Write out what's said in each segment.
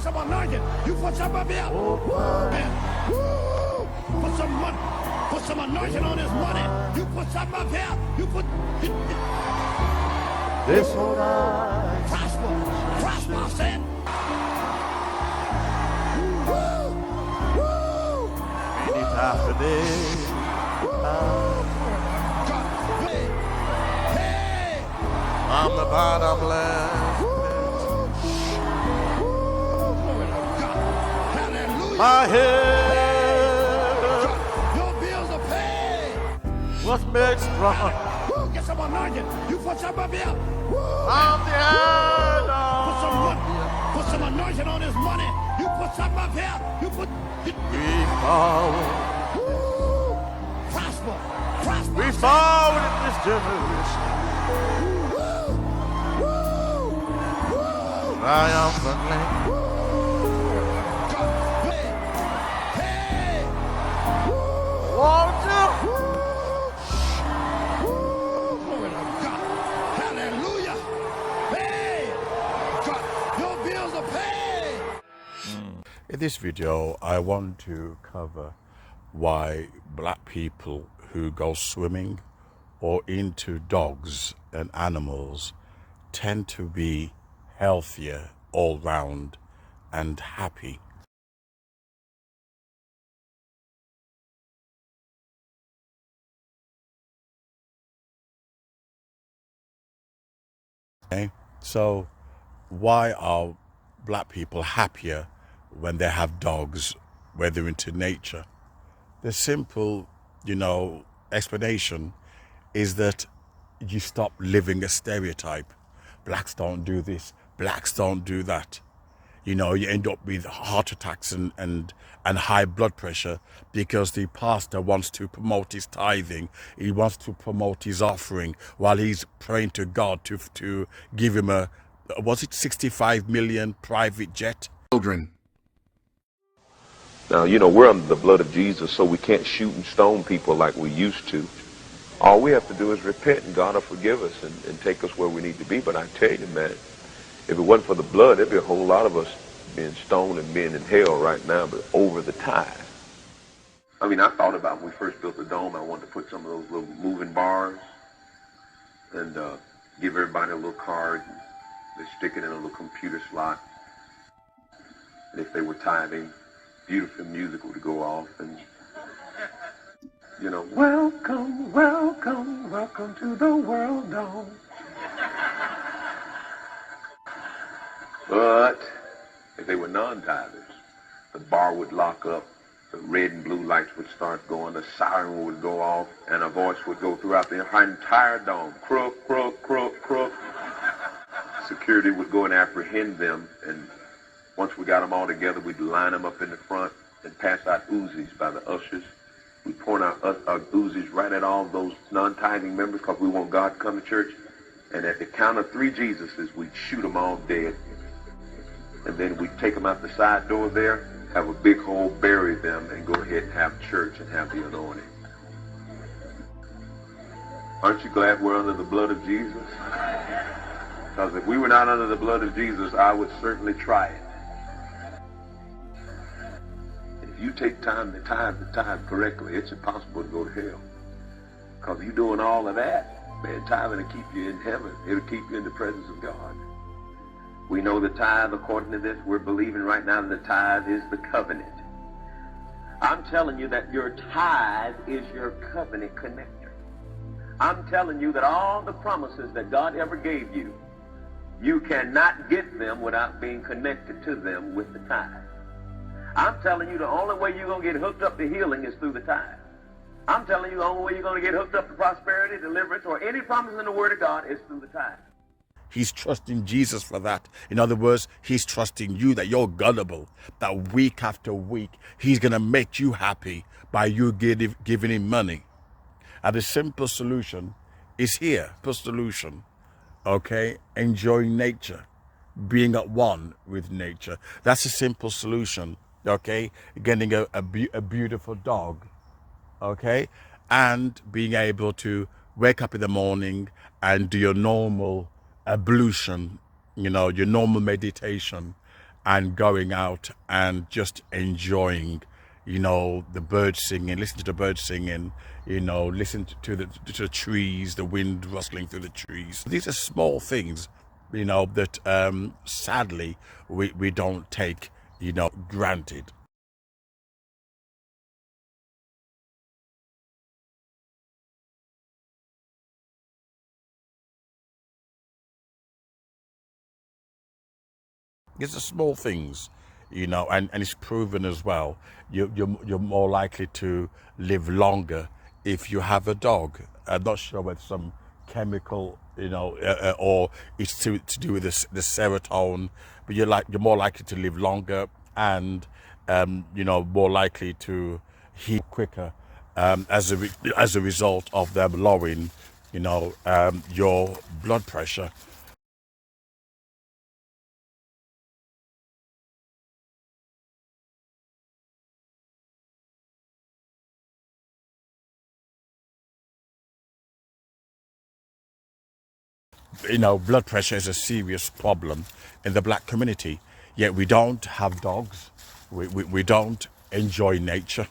some anointing. You put some up here. Woo, man. Woo. Put some money. Put some anointing on this money. You put some up here. You put. This whole life. Prosper. Prosper, I said. Woo. Woo. Any after this. Hey. Hey. I'm the bottom left. My head Your bills are paid. was made strong. Woo, get some anointing. You put some up here. Woo, I'm the head put some of. money. Put some anointing on this money. You put some up here. You put. We forward. Woo, prosper. Prosper. We forward in this generation. Woo, woo, woo. Triumphantly. Won't you? Glory to God. Hallelujah. Hey, God, your bills are paid. In this video, I want to cover why black people who go swimming or into dogs and animals tend to be healthier all round and happy. Okay, so why are black people happier when they have dogs, when they're into nature? The simple, explanation is that you stop living a stereotype. Blacks don't do this, blacks don't do that. You end up with heart attacks and high blood pressure because the pastor wants to promote his tithing. He wants to promote his offering while he's praying to God to give him was it 65 million private jet? Children. Now, we're under the blood of Jesus, so we can't shoot and stone people like we used to. All we have to do is repent, and God will forgive us and take us where we need to be. But I tell you, man, if it wasn't for the blood, there'd be a whole lot of us being stoned and being in hell right now, but over the tithe. I mean, I thought about when we first built the dome, I wanted to put some of those little moving bars and give everybody a little card. And they stick it in a little computer slot. And if they were tithing, beautiful music would go off. And, welcome, welcome, welcome to the world dome. But if they were non-tithers, the bar would lock up, the red and blue lights would start going, the siren would go off, and a voice would go throughout the entire dome. Crook, crook, crook, crook. Security would go and apprehend them, and once we got them all together, we'd line them up in the front and pass out Uzis by the ushers. We'd point out Uzis right at all those non-tithing members because we want God to come to church. And at the count of 3 Jesuses, we'd shoot them all dead. And then we'd take them out the side door there, have a big hole, bury them, and go ahead and have church and have the anointing. Aren't you glad we're under the blood of Jesus? Because if we were not under the blood of Jesus, I would certainly try it. If you take time to tithe correctly, it's impossible to go to hell. Because you're doing all of that, man, tithing will keep you in heaven. It'll keep you in the presence of God. We know the tithe, according to this, we're believing right now that the tithe is the covenant. I'm telling you that your tithe is your covenant connector. I'm telling you that all the promises that God ever gave you, you cannot get them without being connected to them with the tithe. I'm telling you the only way you're going to get hooked up to healing is through the tithe. I'm telling you the only way you're going to get hooked up to prosperity, deliverance, or any promise in the Word of God is through the tithe. He's trusting Jesus for that. In other words, he's trusting you that you're gullible, that week after week, he's going to make you happy by you giving him money. And the simple solution is here. The solution, okay? Enjoying nature, being at one with nature. That's a simple solution, okay? Getting a beautiful dog, okay? And being able to wake up in the morning and do your normal ablution, your normal meditation, and going out and just enjoying, the birds singing, listen to the birds singing, listen to the trees, the wind rustling through the trees. These are small things, that sadly we don't take, granted. It's the small things, and it's proven as well. You're more likely to live longer if you have a dog. I'm not sure whether some chemical, or it's to do with the serotonin, but you're more likely to live longer, and more likely to heal quicker, as a result of them lowering, your blood pressure. Blood pressure is a serious problem in the black community, yet we don't have dogs. We don't enjoy nature.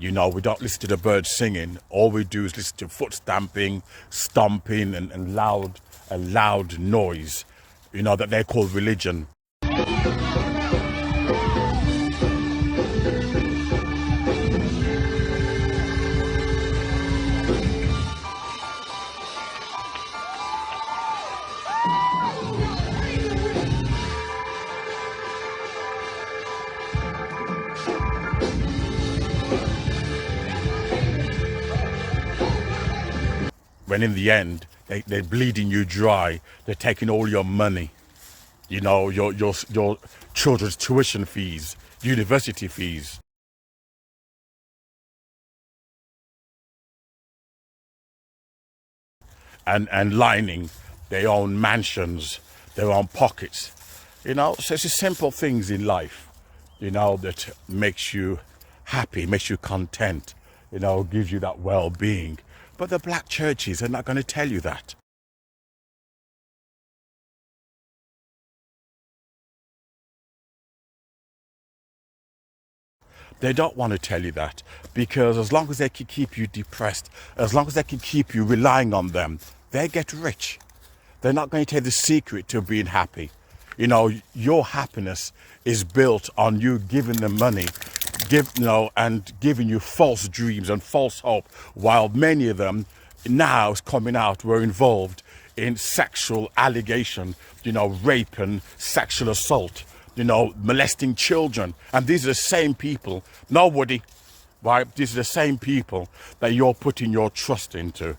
We don't listen to the birds singing. All we do is listen to foot stamping, stomping, and loud noise, that they call religion. When in the end, they're bleeding you dry. They're taking all your money, your children's tuition fees, university fees. And lining their own mansions, their own pockets. So it's the simple things in life, that makes you happy, makes you content, gives you that well-being. But the black churches are not going to tell you that. They don't want to tell you that, because as long as they can keep you depressed, as long as they can keep you relying on them, they get rich. They're not going to tell you the secret to being happy. Your happiness is built on you giving them money, and giving you false dreams and false hope, while many of them now is coming out were involved in sexual allegation, rape and sexual assault, molesting children. And these are the same people, nobody, right? These are the same people that you're putting your trust into,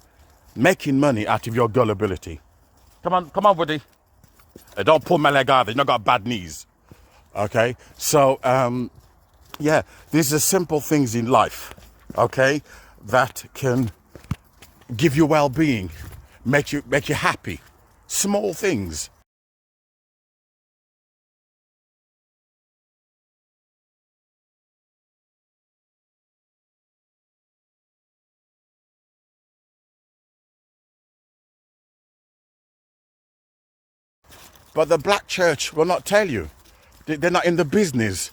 making money out of your gullibility. Come on, Woody. Don't pull my leg either. You've not got bad knees. Okay? So, yeah, these are simple things in life, okay, that can give you well-being, make you happy. Small things. But the black church will not tell you. They're not in the business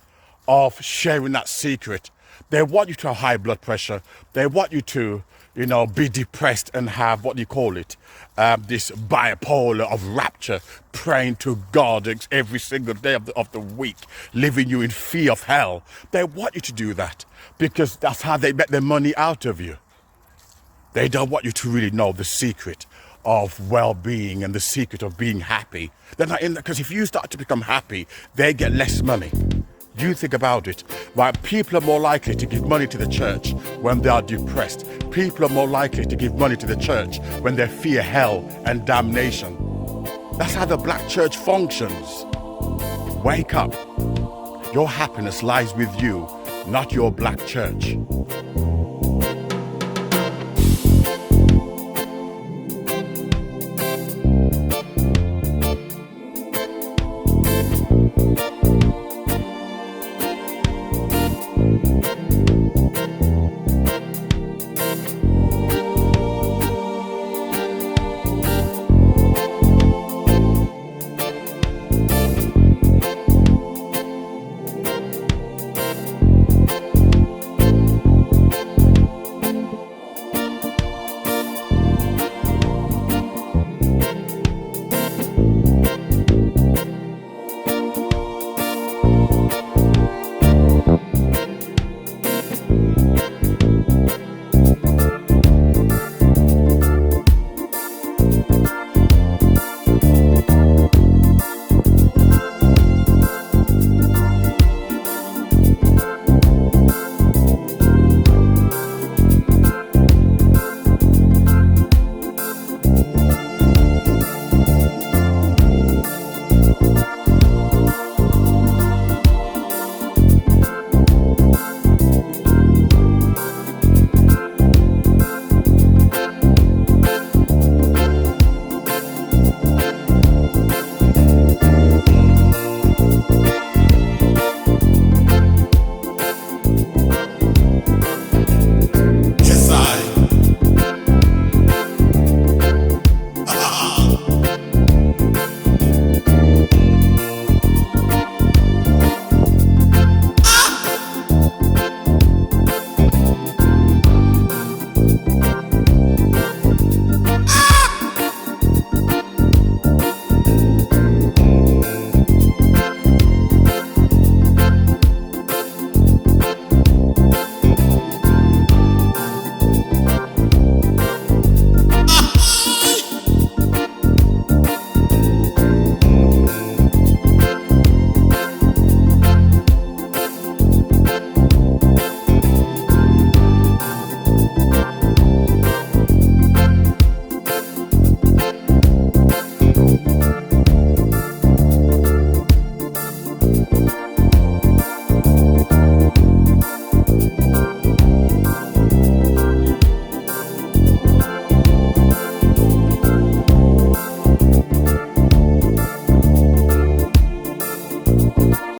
of sharing that secret. They want you to have high blood pressure. They want you to, be depressed and have, what do you call it, this bipolar of rapture, praying to God every single day of the week, leaving you in fear of hell. They want you to do that because that's how they make their money out of you. They don't want you to really know the secret of well-being and the secret of being happy. They're not in that, because if you start to become happy, they get less money. You think about it, right? People are more likely to give money to the church when they are depressed. People are more likely to give money to the church when they fear hell and damnation. That's how the black church functions. Wake up. Your happiness lies with you, not your black church.